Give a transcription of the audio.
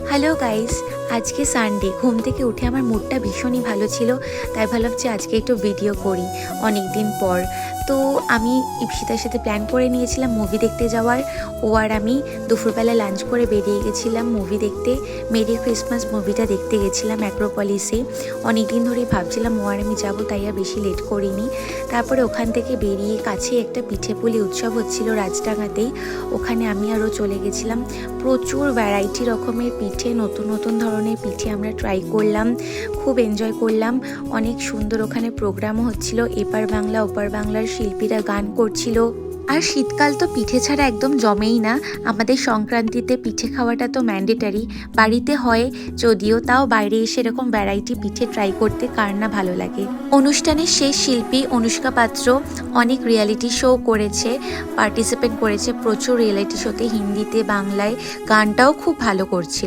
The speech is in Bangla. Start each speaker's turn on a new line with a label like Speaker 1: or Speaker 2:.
Speaker 1: হ্যালো গাইস, আজকে সানডে। ঘুম থেকে উঠে আমার মুডটা ভীষণই ভালো ছিল, তাই ভাবলাম যে আজকে একটু ভিডিও করি অনেক দিন পর। তো আমি ইপসিতার সাথে প্ল্যান করে নিয়েছিলাম মুভি দেখতে যাওয়ার। ও আর আমি দুপুরবেলা লাঞ্চ করে বেরিয়ে গেছিলাম মুভি দেখতে। মেরি ক্রিসমাস মুভিটা দেখতে গেছিলাম অ্যাক্রোপলিসে। অনেক দিন ধরেই ভাবছিলাম ও আর আমি যাবো, তাই আর বেশি লেট করিনি। তারপরে ওখান থেকে বেরিয়ে কাছে একটা পিঠেপুলি উৎসব হচ্ছিল রাজডাঙ্গাতেই, ওখানে আমি আরও চলে গেছিলাম। প্রচুর ভ্যারাইটি রকমের পিঠে, নতুন নতুন ধরনের পিঠে আমরা ট্রাই করলাম, খুব এনজয় করলাম। অনেক সুন্দর ওখানে প্রোগ্রামও হচ্ছিল, এপার বাংলা ওপার বাংলার শিল্পীরা গান করছিল। আর শীতকাল তো পিঠে ছাড়া একদম জমেই না। আমাদের সংক্রান্তিতে পিঠে খাওয়াটা তো ম্যান্ডেটারি, বাড়িতে হয় যদিও, তাও বাইরে এসে এরকম ভ্যারাইটি পিঠে ট্রাই করতে কার না ভালো লাগে। অনুষ্ঠানের শেষ শিল্পী অনুষ্কা পাত্র অনেক রিয়ালিটি শো করেছে, পার্টিসিপেট করেছে প্রচুর রিয়ালিটি শোতে, হিন্দিতে বাংলায়, গানটাও খুব ভালো করছিল।